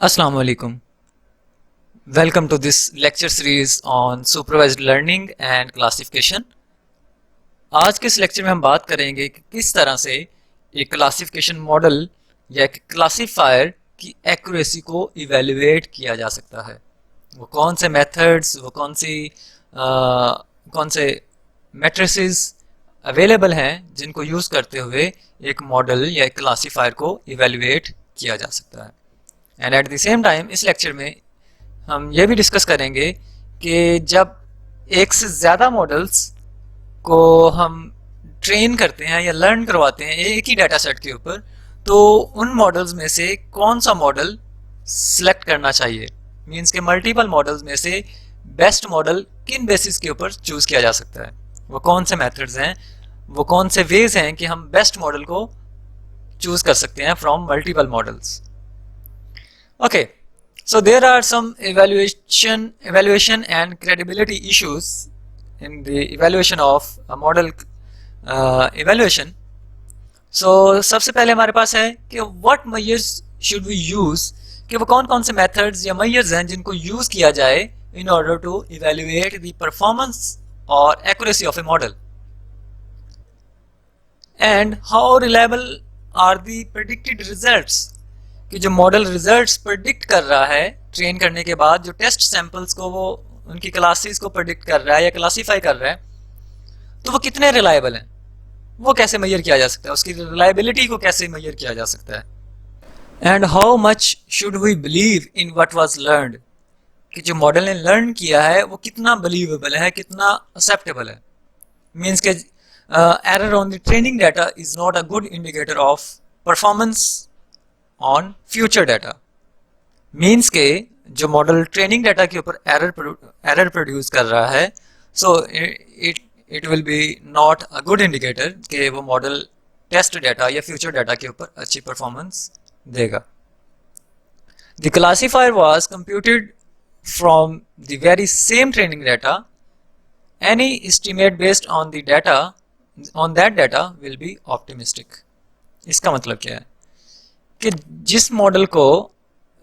Assalamu alaikum. Welcome to this lecture series on supervised learning and classification. आज के इस lecture में हम बात करेंगे कि किस तरह से एक क्लासिफिकेशन मॉडल या एक क्लासिफायर की एक्यूरेसी को इवेल्युएट किया जा सकता है। वो कौन से मेथड्स, वो कौन से मैट्रिसेस अवेलेबल हैं जिनको यूज़ करते हुए एक मॉडल या एक क्लासिफायर को इवेल्युएट किया जा सकता है। And at the same time इस लेक्चर में हम ये भी डिस्कस करेंगे कि जब एक से ज़्यादा मॉडल्स को हम ट्रेन करते हैं या लर्न करवाते हैं एक ही डाटा सेट के ऊपर, तो उन मॉडल्स में से कौन सा मॉडल सिलेक्ट करना चाहिए। मींस के मल्टीपल मॉडल्स में से बेस्ट मॉडल किन बेसिस के ऊपर चूज़ किया जा सकता है, वो कौन से मेथड्स हैं, वो कौन से वेज हैं कि हम बेस्ट मॉडल को चूज़ कर सकते हैं from multiple models. Okay, so there are some evaluation and credibility issues in the evaluation of a model evaluation. So सबसे पहले हमारे पास है कि what measures should we use, कि वो कौन कौन से methods या measures हैं जिनको use किया जाए in order to evaluate the performance or accuracy of a model, and how reliable are the predicted results, कि जो मॉडल रिजल्ट्स प्रेडिक्ट कर रहा है ट्रेन करने के बाद, जो टेस्ट सैंपल्स को वो उनकी क्लासेस को प्रेडिक्ट कर रहा है या क्लासीफाई कर रहा है, तो वो कितने रिलायबल हैं, वो कैसे मेजर किया जा सकता है, उसकी रिलायबिलिटी को कैसे मेजर किया जा सकता है। And how much should we believe in what was learned, कि जो मॉडल ने लर्न किया है वो कितना बिलीवेबल है, कितना एक्सेप्टेबल है। मीन्स के error on the training data is not a good indicator of performance on future data. Means के जो मॉडल ट्रेनिंग डाटा के ऊपर एरर प्रोड्यूस कर रहा है, so it will be not a good indicator कि वो मॉडल टेस्ट डाटा या फ्यूचर डाटा के ऊपर अच्छी परफॉर्मेंस देगा। The classifier was computed from the very same training data, any estimate based on the data on that data will be optimistic. इसका मतलब क्या है कि जिस मॉडल को,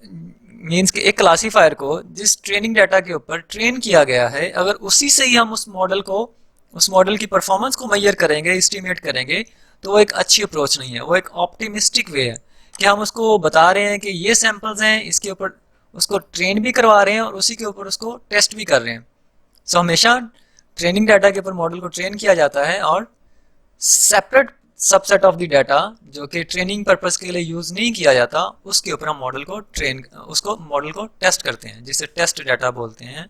मींस के एक क्लासीफायर को जिस ट्रेनिंग डाटा के ऊपर ट्रेन किया गया है, अगर उसी से ही हम उस मॉडल की परफॉर्मेंस को मेजर करेंगे, एस्टिमेट करेंगे, तो वो एक अच्छी अप्रोच नहीं है। वो एक ऑप्टिमिस्टिक वे है कि हम उसको बता रहे हैं कि ये सैंपल्स हैं, इसके ऊपर उसको ट्रेन भी करवा रहे हैं और उसी के ऊपर उसको टेस्ट भी कर रहे हैं। सो हमेशा ट्रेनिंग डाटा के ऊपर मॉडल को ट्रेन किया जाता है और separate subset of the data जो कि ट्रेनिंग पर्पस के लिए यूज़ नहीं किया जाता, उसके ऊपर हम मॉडल को टेस्ट करते हैं, जिसे टेस्ट डाटा बोलते हैं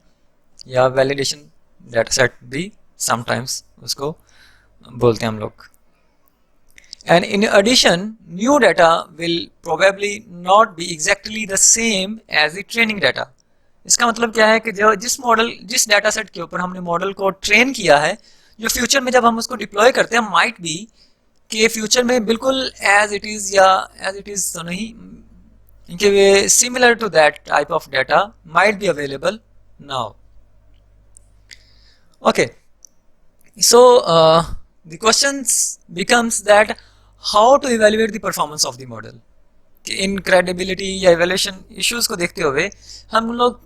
या वैलिडेशन डाटा सेट भी समटाइम्स उसको बोलते हैं हम लोग। And in addition new data will probably not be exactly the same as the training data. इसका मतलब क्या है कि जो जिस डाटा सेट के ऊपर हमने मॉडल को ट्रेन किया है, जो फ्यूचर में जब हम उसको डिप्लॉय करते हैं, माइट बी कि फ्यूचर में बिल्कुल as it is or as it is तो नहीं, कि similar to that type of data might be available now. Okay, so the questions becomes that how to evaluate the performance of the model. कि इन credibility या evaluation issues को देखते हुए हम लोग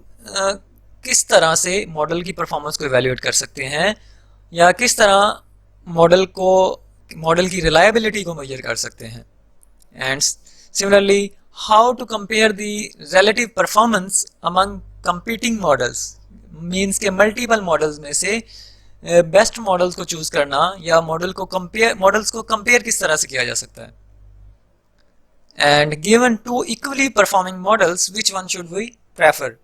किस तरह से मॉडल की परफॉर्मेंस को इवेल्युएट कर सकते हैं, या किस तरह मॉडल की रिलायबिलिटी को मेजर कर सकते हैं। And similarly how to compare the relative performance among competing models. Means के मल्टीपल मॉडल्स में से बेस्ट मॉडल्स को चूज करना, या मॉडल्स को कंपेयर किस तरह से किया जा सकता है। And given two equally performing models which one should we prefer.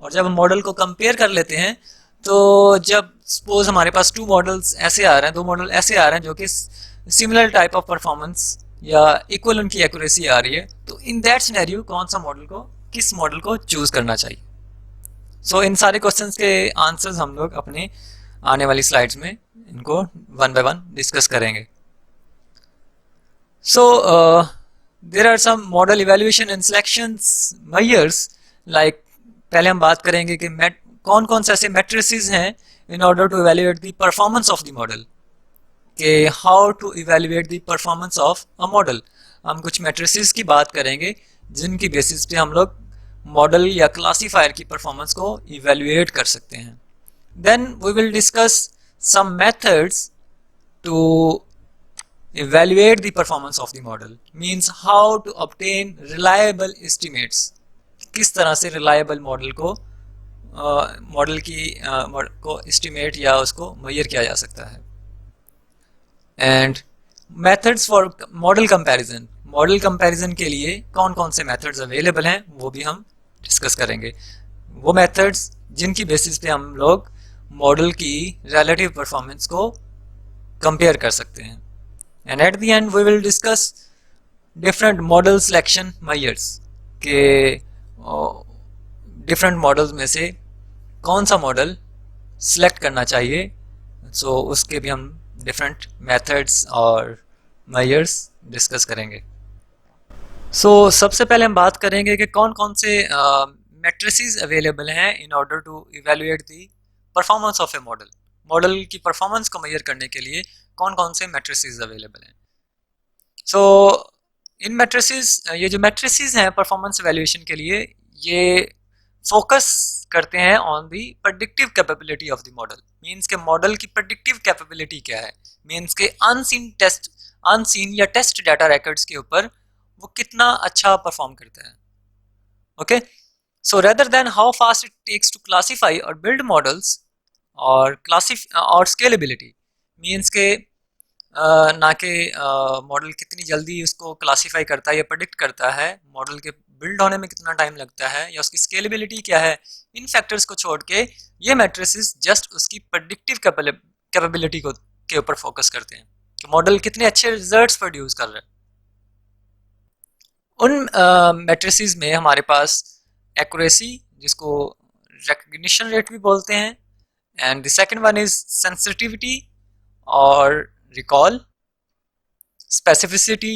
और जब हम मॉडल को कंपेयर कर लेते हैं, तो जब सपोज हमारे पास दो मॉडल ऐसे आ रहे हैं जो कि सिमिलर टाइप ऑफ परफॉर्मेंस या इक्वल उनकी एक्यूरेसी आ रही है, तो इन दैट सिनेरियो किस मॉडल को चूज करना चाहिए। सो इन सारे क्वेश्चंस के आंसर्स हम लोग अपने आने वाली स्लाइड्स में इनको वन बाय वन डिस्कस करेंगे। So there are some model evaluation and selections measures, like पहले हम बात करेंगे कि कौन कौन से ऐसे मैट्रिसेस हैं in order to evaluate the performance of the model, कि how to evaluate the performance of a model। हम कुछ मैट्रिसेस की बात करेंगे जिनकी बेसिस पे हम लोग मॉडल या क्लासीफायर की परफॉर्मेंस को इवेल्युएट कर सकते हैं. Then we will discuss some methods to evaluate the performance of the model, means how to obtain reliable estimates. किस तरह से reliable model को estimate या उसको measure किया जा सकता है. And methods for model comparison. model comparison के लिए कौन कौन से methods available हैं वो भी हम discuss करेंगे. वो methods जिनकी basis पे हम लोग model की relative performance को compare कर सकते हैं. And at the end we will discuss different model selection measures के different models में से कौन सा model select करना चाहिए. So उसके भी हम different methods और measures discuss करेंगे. So सबसे पहले हम बात करेंगे कि कौन कौन से matrices available हैं in order to evaluate the performance of a model. Model की परफॉर्मेंस को मेजर करने के लिए कौन कौन से मैट्रिसेस अवेलेबल हैं. सो इन मैट्रिसेस, ये जो मैट्रिसेस हैं परफॉर्मेंस एवेल्यूएशन के लिए, ये फोकस करते हैं on the predictive capability of the model. Means के मॉडल की प्रेडिक्टिव कैपेबिलिटी क्या है, मींस के अनसीन या टेस्ट डाटा रिकॉर्ड्स के ऊपर वो कितना अच्छा परफॉर्म करता है. Okay, so rather than how fast it takes to classify और बिल्ड मॉडल्स और स्केलेबिलिटी, मीन्स के ना कि मॉडल कितनी जल्दी उसको क्लासीफाई करता है या प्रेडिक्ट करता है, मॉडल के बिल्ड होने में कितना टाइम लगता है या उसकी स्केलेबिलिटी क्या है, इन फैक्टर्स को छोड़ के ये मैट्रिसेस जस्ट उसकी प्रेडिक्टिव कैपेबिलिटी को के ऊपर फोकस करते हैं कि मॉडल कितने अच्छे रिजल्ट्स प्रोड्यूस कर रहे हैं. उन मैट्रिसेस में हमारे पास एक्यूरेसी, जिसको रिकग्निशन रेट भी बोलते हैं, and the second one is sensitivity or recall, specificity,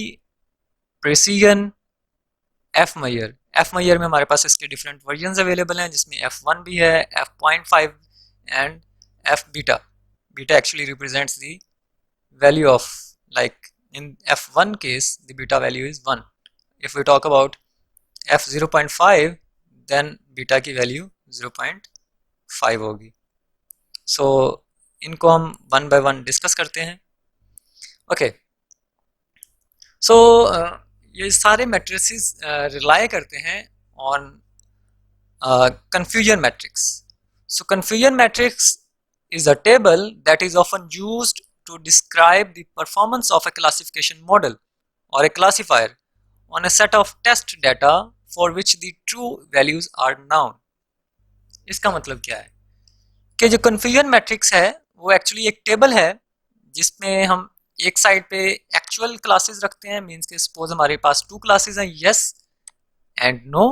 precision, F measure में हमारे पास इसके different versions available हैं, जिसमें F1 भी है, F.5 and F beta. Beta actually represents the value of, like in F1 case the beta value is 1. If we talk about F0.5 then beta की value 0.5 होगी. सो इनको हम वन बाय वन डिस्कस करते हैं. Okay, सो ये सारे matrices rely करते हैं on confusion matrix. So confusion matrix is a table that is often used to describe the performance of a classification model or a classifier on a set of test data for which the true values are known. इसका मतलब क्या है कि जो confusion matrix है वो actually एक table है जिसमें हम एक साइड पे एक्चुअल क्लासेस रखते हैं, मींस के सपोज हमारे पास 2 क्लासेस हैं, यस एंड नो,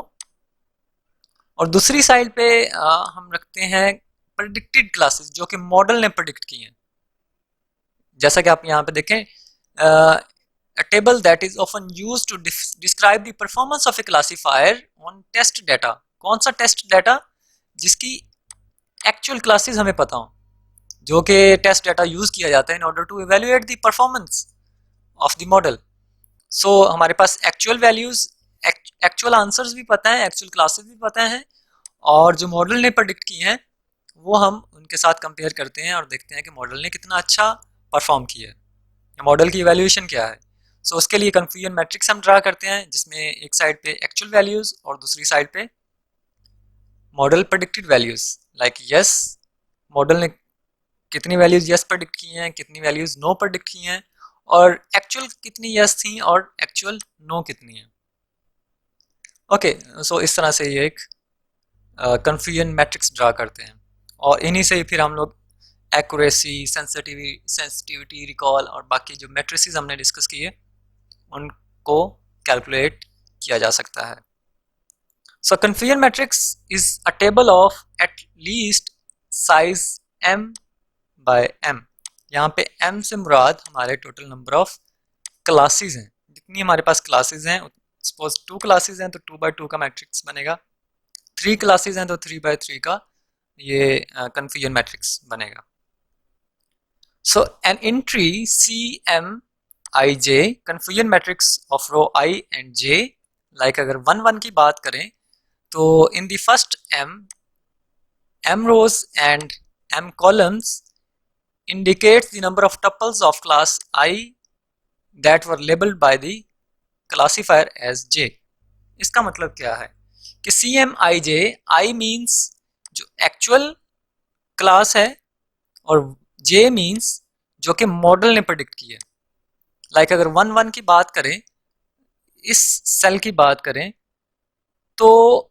और दूसरी साइड पे हम रखते हैं प्रेडिक्टेड क्लासेस जो कि मॉडल ने प्रेडिक्ट की हैं. जैसा कि आप यहाँ पे देखें, a table that is often used to describe the performance of a classifier on test data. कौन सा टेस्ट डाटा, जिसकी एक्चुअल क्लासेस हमें पता हो, जो कि टेस्ट डाटा यूज किया जाता है in order to evaluate the performance of the model. So हमारे पास एक्चुअल वैल्यूज, एक्चुअल आंसर्स भी पता है, एक्चुअल क्लासेस भी पता है, और जो मॉडल ने प्रेडिक्ट की हैं वो हम उनके साथ कंपेयर करते हैं और देखते हैं कि मॉडल ने कितना अच्छा परफॉर्म किया है, मॉडल की इवेल्यूएशन क्या है. सो उसके लिए कन्फ्यूजन मैट्रिक्स हम ड्रा करते हैं जिसमें एक साइड पे एक्चुअल वैल्यूज और दूसरी साइड पे model predicted values. Like yes, model ने कितनी वैल्यूज यस प्रेडिक्ट की हैं, कितनी वैल्यूज नो प्रेडिक्ट की हैं, और एक्चुअल कितनी यस थी और एक्चुअल नो कितनी है. ओके, सो इस तरह से ये एक कन्फ्यूजन मैट्रिक्स ड्रा करते हैं, और इन्हीं से फिर हम लोग एक्यूरेसी, सेंसिटिविटी, रिकॉल और बाकी जो मैट्रिसेस हमने डिस्कस किए उनको कैलकुलेट किया जा सकता है. So confusion matrix is a table of at least size m by m. यहाँ पे m से मुराद हमारे टोटल नंबर ऑफ क्लासेस हैं. जितनी हमारे पास क्लासेस हैं, सपोज 2 क्लासेस हैं तो 2 by 2 का मैट्रिक्स बनेगा, 3 क्लासेस हैं तो 3 by 3 का ये confusion मैट्रिक्स बनेगा. So an entry CMIJ confusion matrix of row I and J, like अगर 1 1 की बात करें तो in the first m rows and m columns indicates the number of tuples of class I that were labeled by the classifier as j। इसका मतलब क्या है कि CMIJ, I मीन्स जो एक्चुअल क्लास है और J मीन्स जो कि मॉडल ने प्रेडिक्ट किया है। लाइक अगर 1 1 की बात करें, इस सेल की बात करें, तो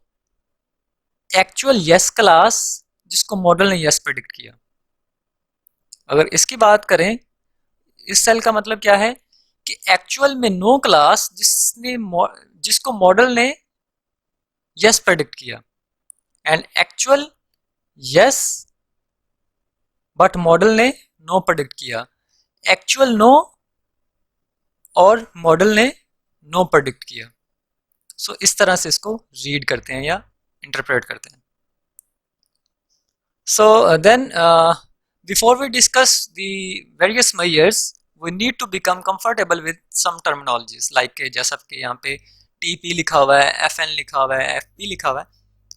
एक्चुअल यस क्लास जिसको मॉडल ने यस प्रेडिक्ट किया। अगर इसकी बात करें, इस सेल का मतलब क्या है कि एक्चुअल में नो क्लास जिसको मॉडल ने यस प्रेडिक्ट किया, and actual yes but model ने नो प्रेडिक्ट किया, एक्चुअल नो और मॉडल ने नो प्रेडिक्ट किया। सो इस तरह से इसको रीड करते हैं या इंटरप्रेट करते हैं। So then before we discuss the various measures, we need to become comfortable with some terminologies like जैसा कि यहाँ पे TP लिखा हुआ है, FN लिखा हुआ है, FP लिखा हुआ है।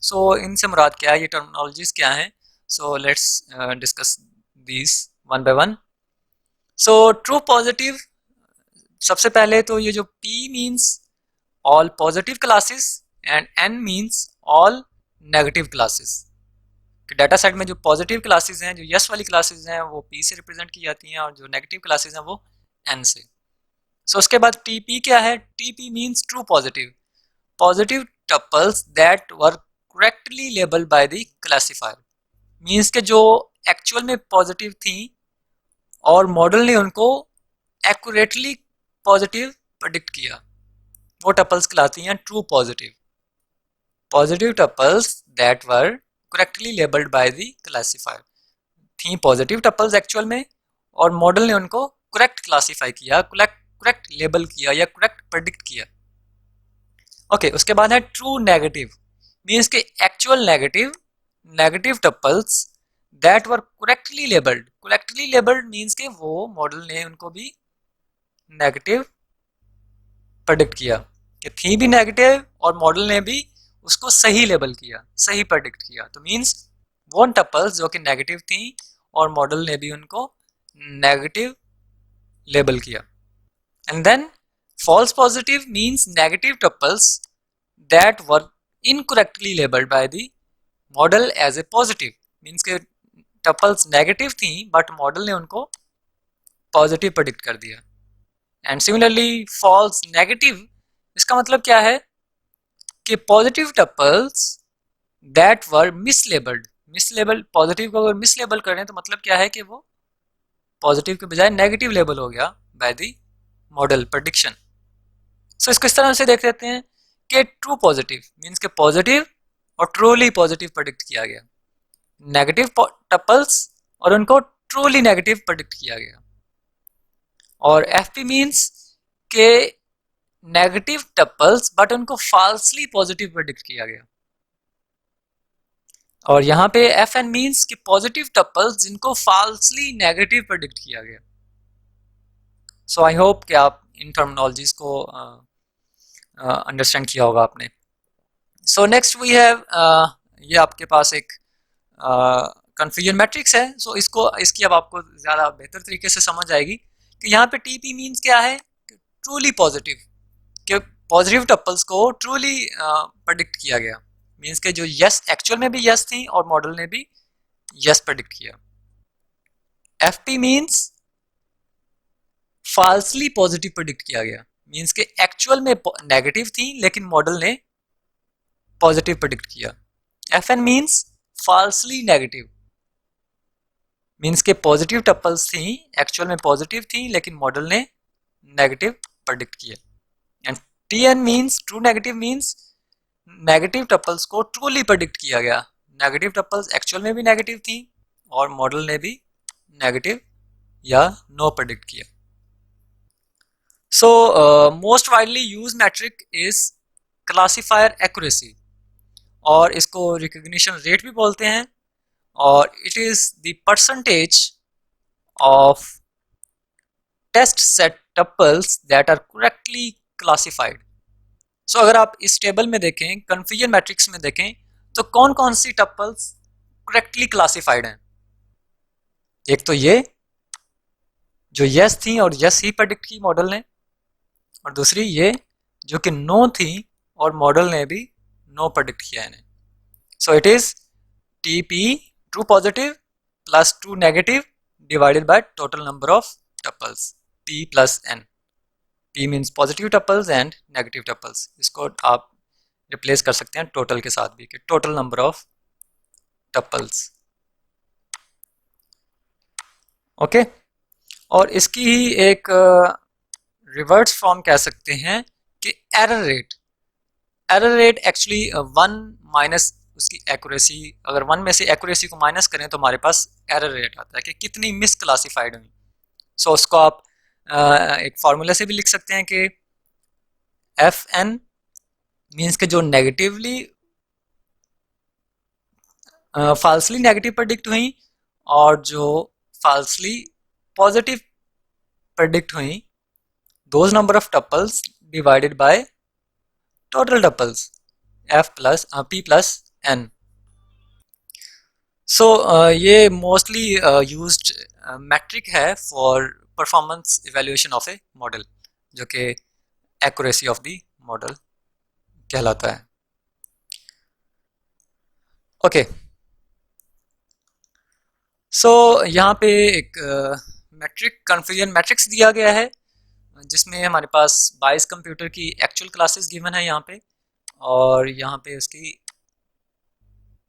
So इनसे मुराद क्या है, ये terminologies क्या हैं? So let's discuss these one by one. So true positive, सबसे पहले तो ये जो P means all positive classes and N means all negative classes। Data set में जो पॉजिटिव क्लासेस हैं, जो यस वाली क्लासेस हैं, वो पी से रिप्रेजेंट की जाती हैं और जो नेगेटिव क्लासेस हैं वो एन से। सो उसके बाद टीपी क्या है? TP means true positive, positive tuples that were correctly labelled by the classifier. Means के जो एक्चुअल में पॉजिटिव थी और मॉडल ने उनको एक्यूरेटली पॉजिटिव प्रेडिक्ट किया, वो टपल्स कहलाती हैं true positive. Positive tuples that were correctly labelled by the classifier, थी पॉजिटिव टपल्स एक्चुअल में और मॉडल ने उनको करेक्ट क्लासिफाई किया, करेक्ट लेबल किया या करेक्ट प्रेडिक्ट किया। ओके, उसके बाद है ट्रू नेगेटिव, मींस के actual negative tuples that were correctly labelled means के वो मॉडल ने उनको भी नेगेटिव प्रेडिक्ट किया कि थी भी नेगेटिव और मॉडल ने भी उसको सही लेबल किया, सही प्रेडिक्ट किया। तो मींस वो टपल्स जो कि नेगेटिव थी और मॉडल ने भी उनको नेगेटिव लेबल किया। And then false positive means negative tuples that were incorrectly labelled by the model as a positive, means के टपल्स नेगेटिव थी बट मॉडल ने उनको पॉजिटिव प्रेडिक्ट कर दिया। एंड सिमिलरली फॉल्स नेगेटिव, इसका मतलब क्या है कि positive tuples that were mislabelled, positive को अगर मिसलेबल करें तो मतलब क्या है कि वो पॉजिटिव के बजाय नेगेटिव लेबल हो गया बाय द मॉडल प्रेडिक्शन। सो इसको इस तरह से देख लेते हैं कि ट्रू पॉजिटिव मींस के पॉजिटिव और ट्रूली पॉजिटिव प्रेडिक्ट किया गया, नेगेटिव टपल्स और उनको ट्रूली नेगेटिव प्रेडिक्ट किया गया। और एफपी मींस के नेगेटिव टपल्स बट उनको फाल्सली पॉजिटिव प्रेडिक्ट किया गया। और यहाँ पे एफ एन मीन्स कि पॉजिटिव टपल्स जिनको फाल्सली नेगेटिव प्रेडिक्ट किया गया। सो आई होप कि आप इन टर्मिनोलॉजीज को अंडरस्टैंड किया होगा आपने। सो नेक्स्ट वी हैव, ये आपके पास एक कन्फ्यूजन मैट्रिक्स है। सो इसकी अब आपको ज़्यादा बेहतर तरीके से समझ आएगी कि यहाँ पे टी पी मीन्स क्या है, ट्रूली पॉजिटिव, कि पॉजिटिव टपल्स को ट्रूली प्रेडिक्ट किया गया, मींस के जो यस एक्चुअल में भी यस थी और मॉडल ने भी यस प्रेडिक्ट किया। एफपी मींस फाल्सली पॉजिटिव प्रेडिक्ट किया गया, मींस के एक्चुअल में नेगेटिव थी लेकिन मॉडल ने पॉजिटिव प्रेडिक्ट किया। एफएन मींस फाल्सली नेगेटिव, मींस के पॉजिटिव टपल्स थी, एक्चुअल में पॉजिटिव थी लेकिन मॉडल ने नेगेटिव प्रेडिक्ट किया। And TN means true negative, means negative tuples को ट्रूली प्रेडिक्ट किया गया, नेगेटिव टपल्स एक्चुअल में भी नेगेटिव थी और मॉडल ने भी नेगेटिव या नो प्रेडिक्ट किया। So most widely use metric is classifier accuracy, और इसको रिकॉग्निशन रेट भी बोलते हैं, और it is the percentage of test set tuples that are correctly classified. So अगर आप इस टेबल में देखें, कन्फ्यूजन मैट्रिक्स में देखें, तो कौन कौन सी टपल्स करेक्टली क्लासिफाइड हैं। एक तो ये जो यस थी और यस ही प्रेडिक्ट की मॉडल ने, और दूसरी ये जो कि नो थी और मॉडल ने भी नो प्रेडिक्ट किया है। So it is T P true positive plus true negative divided by total number of tuples p plus n। p means positive tuples and negative tuples. इसको आप रिप्लेस कर सकते हैं टोटल के साथ भी कि total number of tuples. Okay, और इसकी ही एक रिवर्स फॉर्म कह सकते हैं कि error rate. Error rate actually 1 minus उसकी एक्यूरेसी, अगर 1 में से एक्यूरेसी को माइनस करें तो हमारे पास एरर रेट आता है कि कितनी मिस क्लासिफाइड हुई। सो उसको आप एक फार्मूला से भी लिख सकते हैं कि एफ एन मीन्स के जो नेगेटिवली फाल्सली नेगेटिव प्रेडिक्ट हुई और जो फाल्सली पॉजिटिव प्रेडिक्ट हुई, those number of tuples divided by total tuples F plus P plus N. So ये मोस्टली यूज्ड मैट्रिक है for performance evaluation of a model, जो कि एक्यूरेसी ऑफ द मॉडल कहलाता है। ओके, सो यहाँ पे एक मैट्रिक कन्फ्यूजन मैट्रिक्स दिया गया है जिसमें हमारे पास 22 कंप्यूटर की एक्चुअल क्लासेस गिवन है यहाँ पे, और यहाँ पे उसकी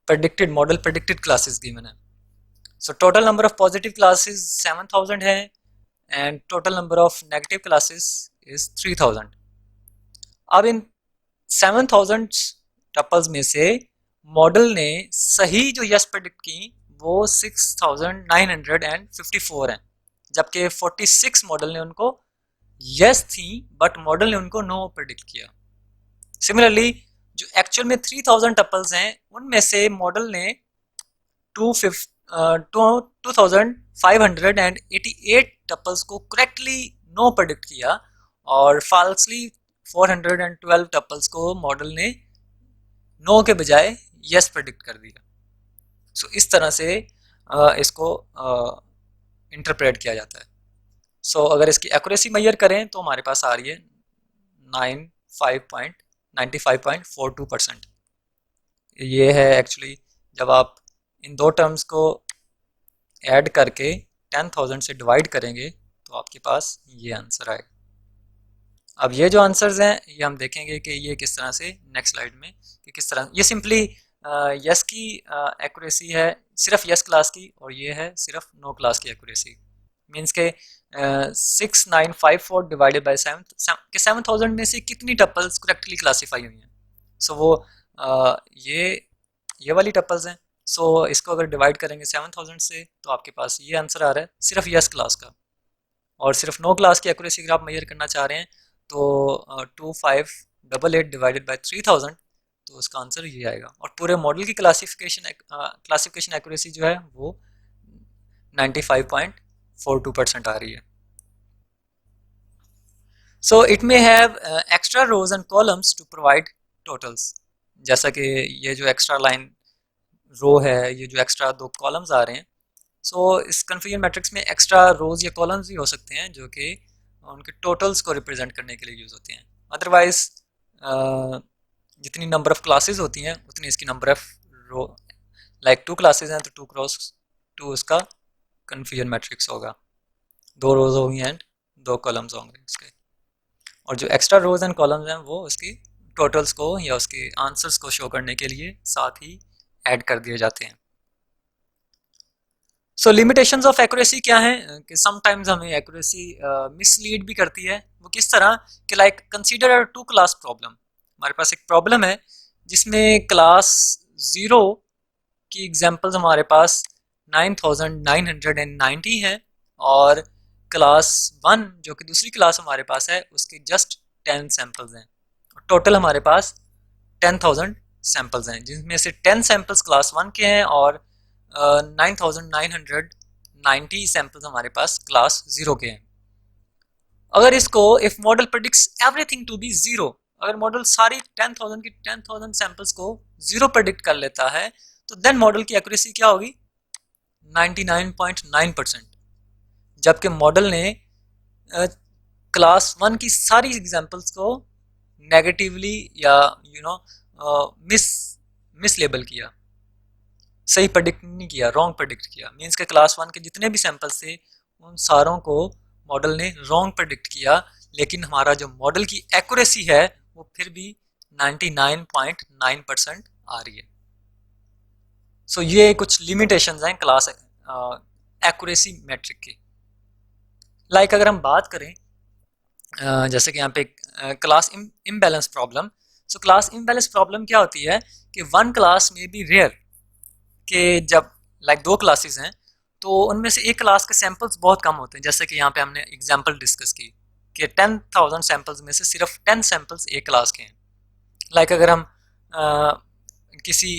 predicted model predicted classes given है। So total number of positive classes 7000 है and total number of negative classes is 3000। अब इन 7000 टपल्स में से मॉडल ने सही जो यस प्रेडिक्ट की वो 6954 हैं, जबकि 46 मॉडल ने उनको यस थी बट मॉडल ने उनको नो प्रेडिक्ट किया। सिमिलरली जो एक्चुअल में 3000 टपल्स हैं उनमें से मॉडल ने 2588 टपल्स को करेक्टली नो प्रेडिक्ट किया और फाल्सली 412 टपल्स को मॉडल ने नो के बजाय यस प्रेडिक्ट कर दिया। सो इस तरह से इसको इंटरप्रेट किया जाता है। सो अगर इसकी एक्यूरेसी मेजर करें तो हमारे पास आ रही है 95.42%। ये है एक्चुअली जब आप इन दो टर्म्स को ऐड करके 10,000 से डिवाइड करेंगे तो आपके पास ये आंसर आएगा। अब ये जो आंसर्स हैं ये हम देखेंगे कि ये किस तरह से नेक्स्ट स्लाइड में कि किस तरह ये सिंपली यस की एक्यूरेसी है, सिर्फ यस क्लास की, और ये है सिर्फ नो क्लास की एक्यूरेसी। मीन्स के 6954 डिवाइडेड बाई 7000 में से कितनी टपल्स करेक्टली क्लासीफाई हुई हैं। सो वो ये वाली टपल्स हैं। सो इसको अगर डिवाइड करेंगे 7000 से तो आपके पास ये आंसर आ रहा है सिर्फ यस क्लास का, और सिर्फ नो क्लास की एक्यूरेसी अगर आप मेजर करना चाह रहे हैं तो 2588 डिवाइडेड बाई 3000, तो उसका आंसर ये आएगा। और पूरे मॉडल की क्लासिफिकेशन एक्यूरेसी जो है वो 95.42% आ रही है। So it may have extra rows and columns to provide totals. जैसा कि ये जो एक्स्ट्रा लाइन रो है, ये जो एक्स्ट्रा दो कॉलम्स आ रहे हैं, सो इस कन्फ्यूजन मैट्रिक्स में एक्स्ट्रा रोज या कॉलम्स भी हो सकते हैं जो कि उनके टोटल्स को रिप्रेजेंट करने के लिए यूज़ होते हैं। अदरवाइज जितनी नंबर ऑफ क्लासेस होती हैं उतनी इसकी number of row, like 2 classes हैं तो 2 क्रॉस 2 इसका कन्फ्यूजन मैट्रिक्स होगा। 2 रोज होंगी एंड 2 कॉलम्स होंगे इसके, और जो एक्स्ट्रा रोज एंड कॉलम्स हैं वो उसकी टोटल्स को या उसके आंसर्स को शो करने के लिए साथ ही ऐड कर दिए जाते हैं। सो लिमिटेशंस ऑफ एक्यूरेसी क्या है कि समटाइम्स हमें एक्यूरेसी मिसलीड भी करती है। वो किस तरह कि लाइक कंसीडर 2 क्लास प्रॉब्लम। हमारे पास एक प्रॉब्लम है जिसमें क्लास 0 की एग्जांपल्स हमारे पास 9990 हैं और क्लास 1 जो कि दूसरी क्लास हमारे पास है उसके जस्ट 10 सैम्पल्स हैं। टोटल हमारे पास 10,000 सैम्पल्स हैं जिनमें से 10 सैम्पल्स क्लास 1 के हैं और 9990 सैम्पल्स हमारे पास क्लास 0 के हैं। अगर इसको if model predicts everything to be 0, अगर मॉडल सारी 10,000 की 10,000 सैंपल्स को जीरो प्रेडिक्ट कर लेता है तो देन मॉडल की एक्यूरेसी क्या होगी? 99.9%। जबकि मॉडल ने क्लास 1 की सारी एग्जांपल्स को नेगेटिवली या मिस लेबल किया, सही प्रेडिक्ट नहीं किया, रॉन्ग प्रेडिक्ट किया। मींस के क्लास 1 के जितने भी सैंपल्स थे उन सारों को मॉडल ने रॉन्ग प्रेडिक्ट किया, लेकिन हमारा जो मॉडल की एक्यूरेसी है वो फिर भी 99.9% आ रही है। सो ये कुछ लिमिटेशंस हैं क्लास एक्यूरेसी मैट्रिक की। लाइक अगर हम बात करें जैसे कि यहाँ पे class imbalance problem. So class imbalance problem क्या होती है कि वन क्लास में बी रेयर कि जब लाइक दो क्लासेस हैं तो उनमें से एक क्लास के सैंपल्स बहुत कम होते हैं। जैसे कि यहाँ पे हमने एग्जांपल डिस्कस की कि 10,000 सैंपल्स में से सिर्फ 10 सैंपल्स एक क्लास के हैं। लाइक अगर हम किसी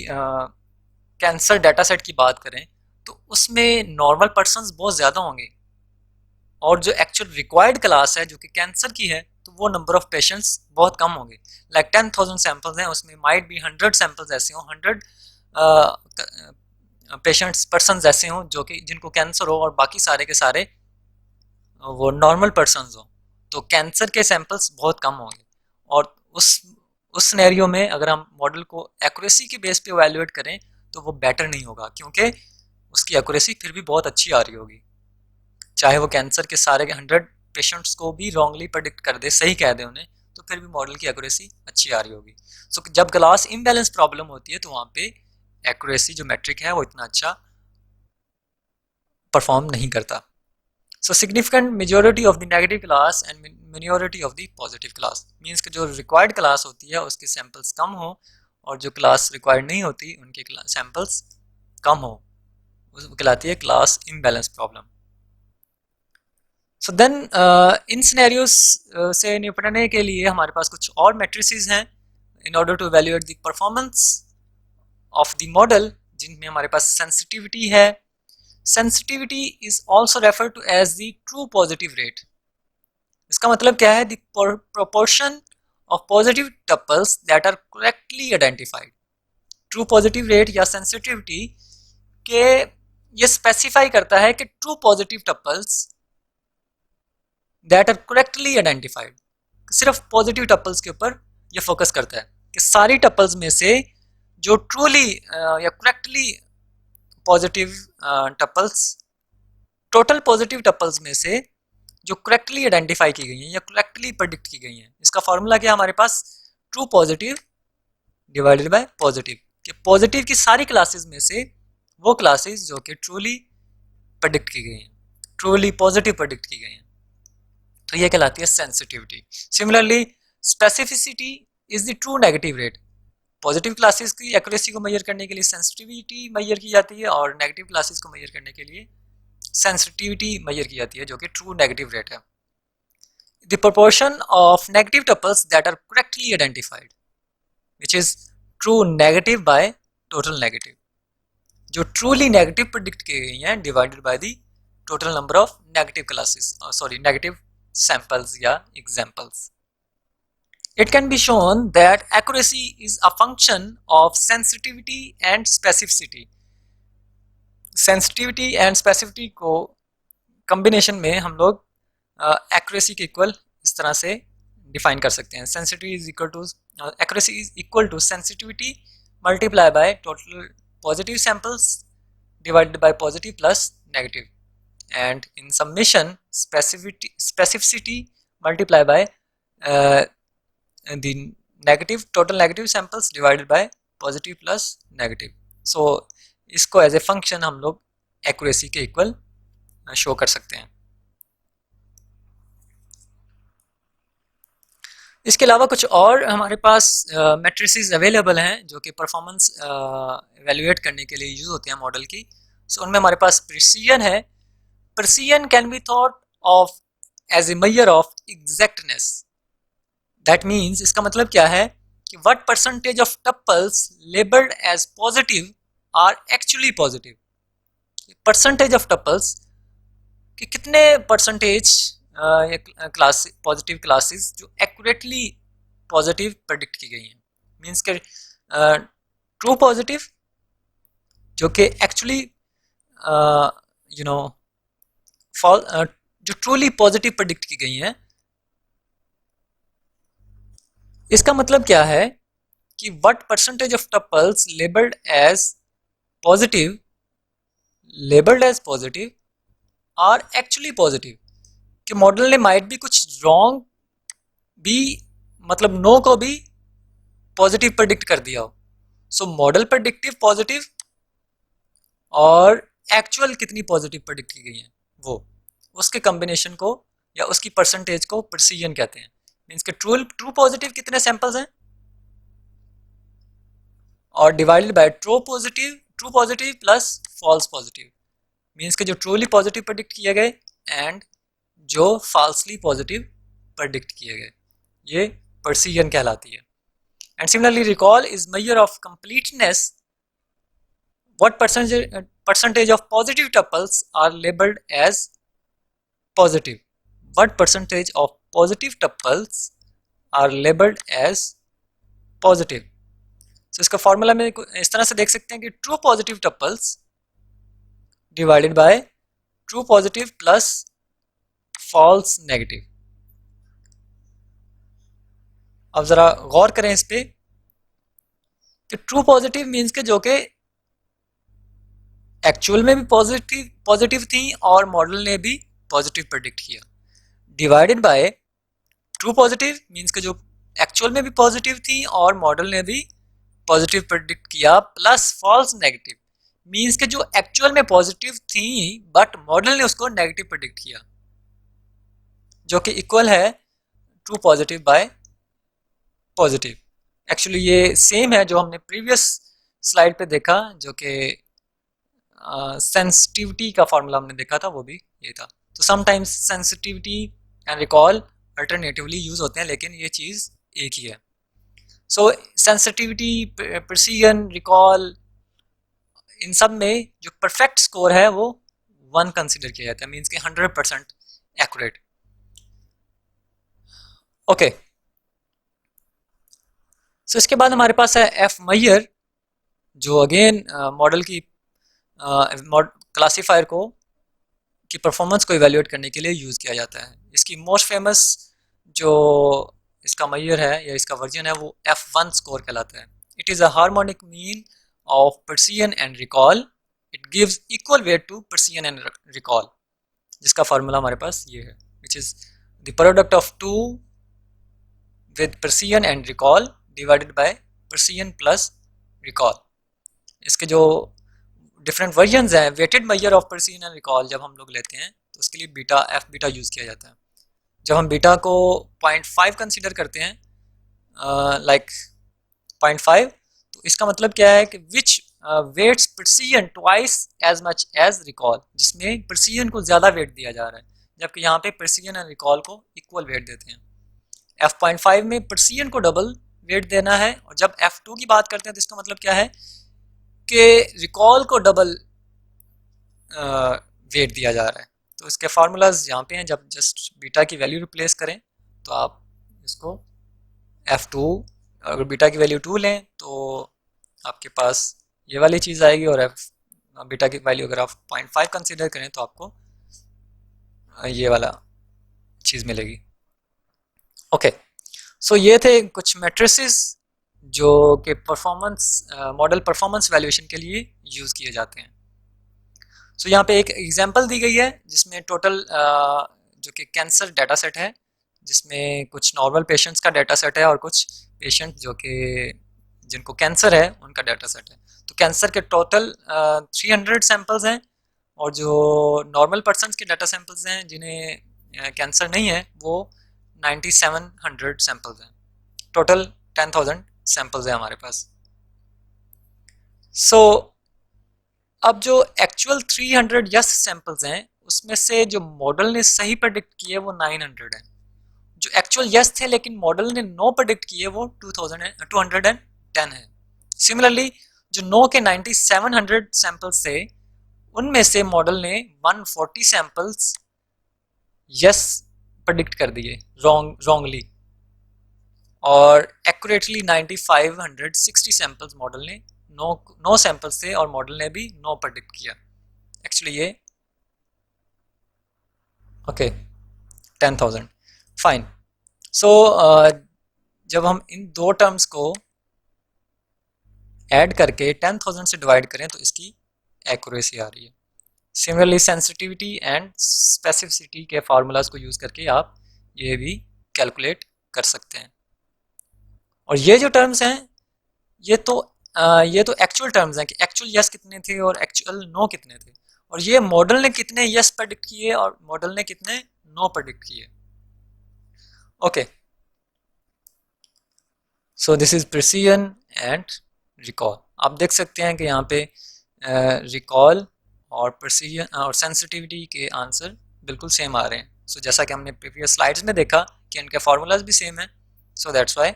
कैंसर डाटा सेट की बात करें तो उसमें नॉर्मल पर्सन्स बहुत ज़्यादा होंगे और जो एक्चुअल रिक्वायर्ड क्लास है जो कि कैंसर की है तो वो नंबर ऑफ पेशेंट्स बहुत कम होंगे। लाइक 10,000 सैंपल्स हैं, उसमें माइट भी 100 सैंपल्स ऐसे हों, 100 पेशेंट्स पर्सन्स ऐसे हों जो कि जिनको कैंसर हो और बाकी सारे के सारे वो नॉर्मल पर्सन्स हो, तो कैंसर के सैंपल्स बहुत कम होंगे। और उस सिनेरियो में अगर हम मॉडल को एक्यूरेसी के बेस पे इवैल्यूएट करें तो वो बेटर नहीं होगा, क्योंकि उसकी एक्यूरेसी फिर भी बहुत अच्छी आ रही होगी, चाहे वो कैंसर के सारे 100 पेशेंट्स को भी रॉन्गली प्रेडिक्ट कर दे, सही कह दे उन्हें, तो फिर भी मॉडल की एक्यूरेसी अच्छी आ रही होगी। सो जब क्लास इम्बैलेंस प्रॉब्लम होती है तो वहाँ पे एक्यूरेसी जो मैट्रिक है वो इतना अच्छा परफॉर्म नहीं करता। सो significant majority of the negative class and minority of the positive class means कि जो रिक्वायर्ड क्लास होती है उसके सैंपल्स कम हो और जो क्लास रिक्वायर्ड नहीं होती उनके सैंपल्स कम हो, वो कहलाती है class imbalance problem. So then in scenarios से निपटने के लिए हमारे पास कुछ और मैट्रिसेस हैं in order to evaluate the performance of the model, जिनमें हमारे पास सेंसिटिविटी है। Sensitivity is also referred to as the true positive rate. इसका मतलब क्या है? The proportion of positive tuples that are correctly identified. True positive rate या sensitivity के ये स्पेसिफाई करता है कि true positive tuples that are correctly identified, सिर्फ पॉजिटिव टपल्स के ऊपर ये फोकस करता है कि सारी टपल्स में से जो ट्रूली या correctly positive tuples, total positive tuples में से जो करेक्टली आइडेंटिफाई की गई हैं या करेक्टली प्रेडिक्ट की गई हैं। इसका फॉर्मूला क्या है हमारे पास? True positive divided by positive, कि पॉजिटिव की सारी क्लासेस में से वो क्लासेस जो कि ट्रूली प्रेडिक्ट की गई हैं, ट्रूली पॉजिटिव प्रेडिक्ट की गई हैं, तो ये कहलाती है sensitivity. Similarly specificity is the true negative rate. Positive classes की एक्यूरेसी को मेजर करने के लिए सेंसिटिविटी मेजर की जाती है और नेगेटिव क्लासेस को मेजर करने के लिए सेंसिटिविटी मेजर की जाती है, जो कि ट्रू नेगेटिव रेट है। The proportion of negative tuples that are correctly identified which is true negative by total negative, जो ट्रूली नेगेटिव प्रेडिक्ट की गई हैं divided by the total number of negative classes, negative samples या examples. It can be shown that accuracy is a function of sensitivity and specificity. Sensitivity and specificity को combination में हम लोग accuracy के equal इस तरह से define कर सकते हैं। Sensitivity is equal to accuracy is equal to sensitivity multiplied by total positive samples divided by positive plus negative. And in summation specificity multiplied by the total negative samples divided by positive plus negative. So इसको as a function हम लोग accuracy के equal show कर सकते हैं। इसके अलावा कुछ और हमारे पास मैट्रिसेस अवेलेबल हैं जो कि परफॉर्मेंस एवेल्युएट करने के लिए यूज होते हैं मॉडल की। सो उनमें हमारे पास प्रिसीजन है। Precision can be thought of as a measure of exactness. That means इसका मतलब क्या है कि what percentage of tuples labeled as positive are actually positive. Percentage of tuples कि कितने परसेंटेज क्लास पॉजिटिव क्लासेस जो एक्यूरेटली पॉजिटिव प्रेडिक्ट की गई हैं। मीन्स के ट्रू पॉजिटिव जो कि एक्चुअली यू नो जो ट्रूली पॉजिटिव प्रेडिक्ट की गई हैं। इसका मतलब क्या है कि what percentage of tuples labelled as positive are actually positive, कि मॉडल ने माइट भी कुछ रॉन्ग भी, मतलब नो को भी पॉजिटिव प्रेडिक्ट कर दिया हो। सो मॉडल प्रेडिक्टिव पॉजिटिव और एक्चुअल कितनी पॉजिटिव प्रेडिक्ट की गई है वो, उसके कॉम्बिनेशन को या उसकी परसेंटेज को प्रिसीजन कहते हैं। मीन्स के ट्रू पॉजिटिव कितने सैंपल्स हैं और divided by true positive plus false positive. Means के जो ट्रूली पॉजिटिव प्रेडिक्ट किए गए एंड जो फॉल्सली पॉजिटिव प्रेडिक्ट किए गए, ये प्रिसीजन कहलाती है। And similarly recall is measure of completeness. What percentage of positive tuples are labelled as positive, what percentage of positive tuples are labelled as positive. तो इसका फॉर्मूला में इस तरह से देख सकते हैं कि true positive tuples divided by true positive plus false negative. अब जरा गौर करें इस पे कि ट्रू पॉजिटिव मीन्स के जो कि एक्चुअल में भी पॉजिटिव थी और मॉडल ने भी पॉजिटिव प्रेडिक्ट किया, divided by true positive means के जो एक्चुअल में भी पॉजिटिव थी और मॉडल ने भी पॉजिटिव प्रेडिक्ट किया, प्लस फॉल्स नेगेटिव मीन्स के जो एक्चुअल में पॉजिटिव थी बट मॉडल ने उसको नेगेटिव प्रेडिक्ट किया, जो कि इक्वल है true positive bye positive. Actually ये सेम है जो हमने प्रीवियस स्लाइड पे देखा, जो कि सेंसिटिविटी का फॉर्मूला हमने देखा था, वो भी ये था। तो sometimes sensitivity and recall alternatively use होते हैं, लेकिन ये चीज़ एक ही है। सो सेंसिटिविटी, प्रिसीजन, रिकॉल, इन सब में जो परफेक्ट स्कोर है वो 1 कंसिडर किया जाता है, मीन्स कि 100% एक्यूरेट। ओके, सो इसके बाद हमारे पास है एफ मेजर, जो अगेन मॉडल की क्लासीफायर को की परफॉर्मेंस को इवेल्युएट करने के लिए यूज़ किया जाता है। इसकी मोस्ट फेमस जो इसका मेजर है या इसका वर्जन है वो F1 स्कोर कहलाता है। It is a harmonic mean of precision and recall, it gives equal weight to precision and recall, जिसका फार्मूला हमारे पास ये है, which is the product of two with precision and recall divided by precision plus recall. इसके जो different versions हैं, weighted measure of precision and recall जब हम लोग लेते हैं तो उसके लिए बीटा एफ बीटा यूज़ किया जाता है। जब हम बीटा को 0.5 कंसीडर करते हैं, लाइक 0.5, तो इसका मतलब क्या है कि which weights precision twice as much as recall, जिसमें प्रिसीजन को ज़्यादा वेट दिया जा रहा है, जबकि यहाँ पे प्रिसीजन एंड रिकॉल को इक्वल वेट देते हैं। F.5 में प्रिसीजन को डबल वेट देना है, और जब F2 की बात करते हैं तो इसका मतलब क्या है कि रिकॉल को डबल वेट दिया जा रहा है। तो इसके फार्मूलाज यहाँ पे हैं, जब जस्ट बीटा की वैल्यू रिप्लेस करें तो आप इसको F2, अगर बीटा की वैल्यू 2 लें तो आपके पास ये वाली चीज़ आएगी, और बीटा की वैल्यू अगर आप 0.5 कंसीडर करें तो आपको ये वाला चीज़ मिलेगी। ओके, सो ये थे कुछ मैट्रिसेस जो कि मॉडल परफॉर्मेंस वैल्यूएशन के लिए यूज़ किए जाते हैं। सो यहाँ पे एक एग्जांपल दी गई है जिसमें टोटल जो कि कैंसर डाटा सेट है, जिसमें कुछ नॉर्मल पेशेंट्स का डाटा सेट है और कुछ पेशेंट जो कि जिनको कैंसर है उनका डाटा सेट है। तो कैंसर के टोटल 300 सैंपल्स हैं, और जो नॉर्मल पर्सनस के डाटा सैंपल्स हैं जिन्हें कैंसर नहीं है वो 9700 सैंपल्स हैं। टोटल 10,000 सैंपल्स हैं हमारे पास। सो अब जो एक्चुअल 300 यस सैंपल्स हैं उसमें से जो मॉडल ने सही प्रेडिक्ट किए वो 900 हैं। जो एक्चुअल यस थे लेकिन मॉडल ने नो प्रेडिक्ट किए वो 210 है। सिमिलरली जो नो के 9700 सैंपल्स थे उनमें से मॉडल ने 140 सैंपल्स यस प्रेडिक्ट कर दिए रॉन्गली। और एक्यूरेटली 9560 सैंपल्स मॉडल ने नो सैंपल्स थे और मॉडल ने भी नो प्रेडिक्ट किया। एक्चुअली ये ओके 10,000 फाइन। सो जब हम इन दो टर्म्स को ऐड करके 10,000 से डिवाइड करें तो इसकी एक्यूरेसी आ रही है। सिमिलरली सेंसिटिविटी एंड स्पेसिफिसिटी के फार्मूलाज को यूज़ करके आप ये भी कैलकुलेट कर सकते हैं। और ये जो टर्म्स हैं ये तो एक्चुअल टर्म्स हैं कि एक्चुअल यस कितने थे और एक्चुअल नो कितने थे, और ये मॉडल ने कितने यस प्रेडिक्ट किए और मॉडल ने कितने नो प्रेडिक्ट किए। Okay, so this is precision and recall. आप देख सकते हैं कि यहाँ पे रिकॉल और प्रिसीजन और सेंसिटिविटी के आंसर बिल्कुल सेम आ रहे हैं। सो जैसा कि हमने प्रीवियस स्लाइड्स में देखा कि इनके फार्मूलाज भी सेम हैं, सो दैट्स वाई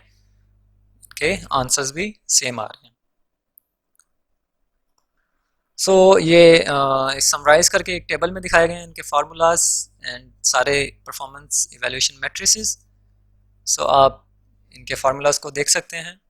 के आंसर्स भी सेम आ रहे हैं। सो ये समराइज करके एक टेबल में दिखाए गए हैं इनके फार्मूलाज एंड सारे परफॉर्मेंस इवैल्यूएशन मैट्रिसेस। सो आप इनके फार्मूलाज को देख सकते हैं।